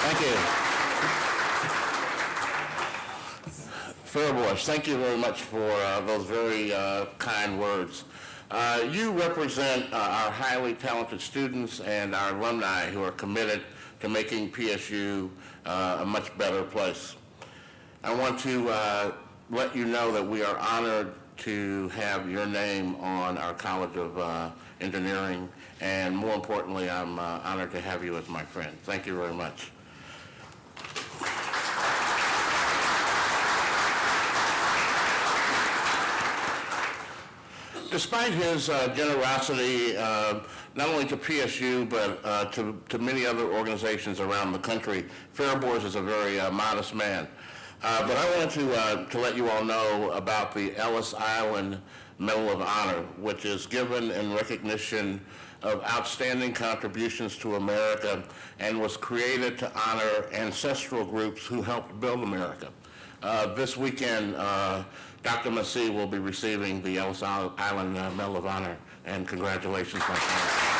Thank you. Faribault, thank you very much for those very kind words. You represent our highly talented students and our alumni who are committed to making PSU a much better place. I want to let you know that we are honored to have your name on our College of Engineering, and more importantly, I'm honored to have you as my friend. Thank you very much. Despite his generosity, not only to PSU, but to many other organizations around the country, Faribault is a very modest man. But I wanted to let you all know about the Ellis Island Medal of Honor, which is given in recognition of outstanding contributions to America and was created to honor ancestral groups who helped build America. This weekend, Dr. Massey will be receiving the Ellis Island Medal of Honor, and congratulations, my friend.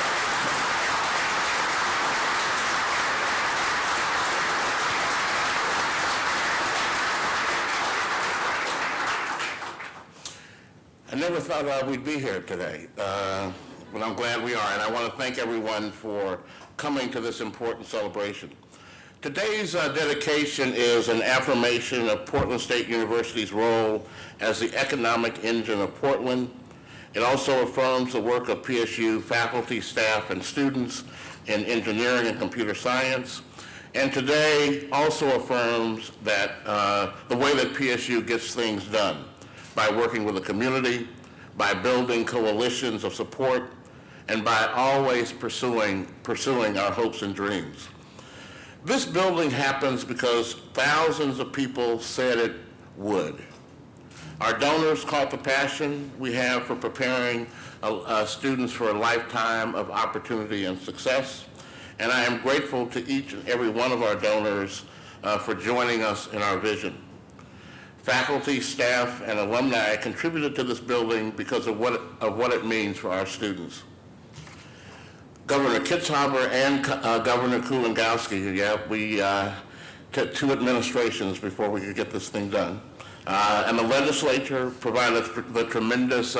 I never thought we'd be here today, but I'm glad we are, and I want to thank everyone for coming to this important celebration. Today's dedication is an affirmation of Portland State University's role as the economic engine of Portland. It also affirms the work of PSU faculty, staff, and students in engineering and computer science. And today also affirms that the way that PSU gets things done, by working with the community, by building coalitions of support, and by always pursuing our hopes and dreams. This building happens because thousands of people said it would. Our donors caught the passion we have for preparing students for a lifetime of opportunity and success, and I am grateful to each and every one of our donors for joining us in our vision. Faculty, staff, and alumni contributed to this building because of what it means for our students. Governor Kitzhaber and Governor Kulongoski, we took two administrations before we could get this thing done. And the legislature provided the tremendous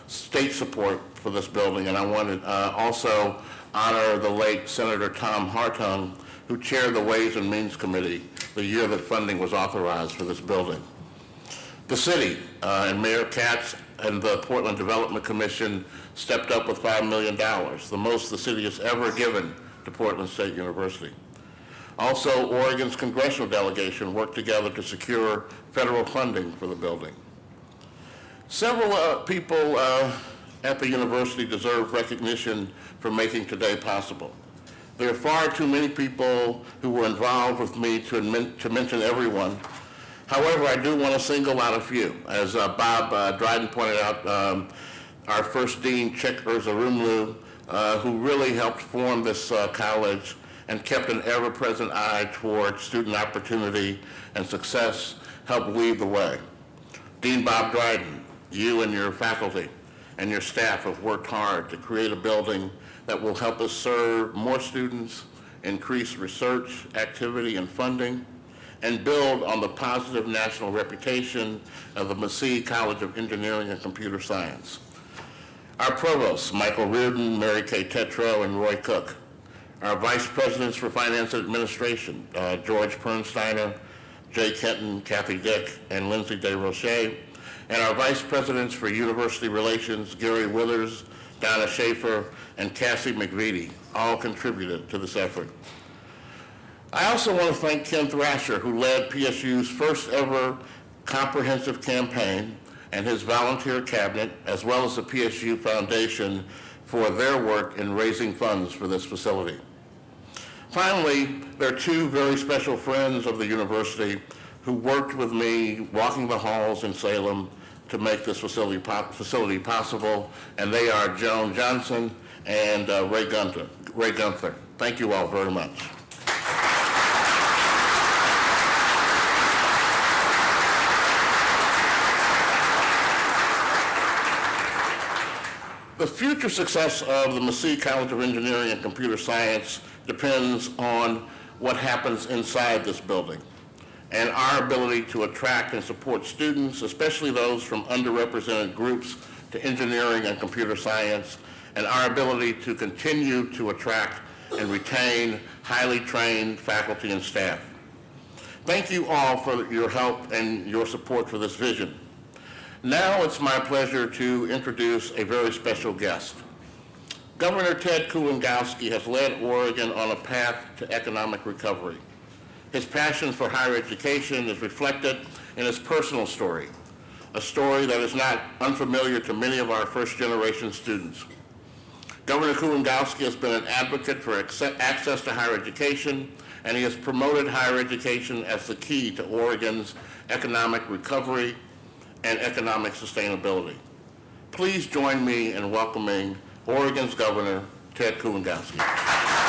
state support for this building, and I want to also honor the late Senator Tom Hartung, who chaired the Ways and Means Committee the year that funding was authorized for this building. The city and Mayor Katz and the Portland Development Commission stepped up with $5 million, the most the city has ever given to Portland State University. Also, Oregon's congressional delegation worked together to secure federal funding for the building. Several people at the university deserve recognition for making today possible. There are far too many people who were involved with me to mention everyone. However, I do want to single out a few. As Bob Dryden pointed out, our first dean, Chick Erzarumlu, who really helped form this college and kept an ever-present eye toward student opportunity and success, helped lead the way. Dean Bob Dryden, you and your faculty and your staff have worked hard to create a building that will help us serve more students, increase research, activity, and funding, and build on the positive national reputation of the Massey College of Engineering and Computer Science. Our provosts, Michael Reardon, Mary Kay Tetreault, and Roy Cook. Our vice presidents for finance and administration, George Bernstine, Jay Kenton, Kathy Dick, and Lindsay DeRoche. And our vice presidents for university relations, Gary Withers, Donna Schaefer, and Cassie McVitie, all contributed to this effort. I also want to thank Ken Thrasher, who led PSU's first ever comprehensive campaign, and his volunteer cabinet, as well as the PSU Foundation, for their work in raising funds for this facility. Finally, there are two very special friends of the university who worked with me walking the halls in Salem to make this facility possible, and they are Joan Johnson and Ray Gunther. Thank you all very much. The future success of the Massey College of Engineering and Computer Science depends on what happens inside this building and our ability to attract and support students, especially those from underrepresented groups, to engineering and computer science, and our ability to continue to attract and retain highly trained faculty and staff. Thank you all for your help and your support for this vision. Now it's my pleasure to introduce a very special guest. Governor Ted Kulongowski has led Oregon on a path to economic recovery. His passion for higher education is reflected in his personal story, a story that is not unfamiliar to many of our first-generation students. Governor Kulongowski has been an advocate for access to higher education, and he has promoted higher education as the key to Oregon's economic recovery and economic sustainability. Please join me in welcoming Oregon's Governor, Ted Kulongowski.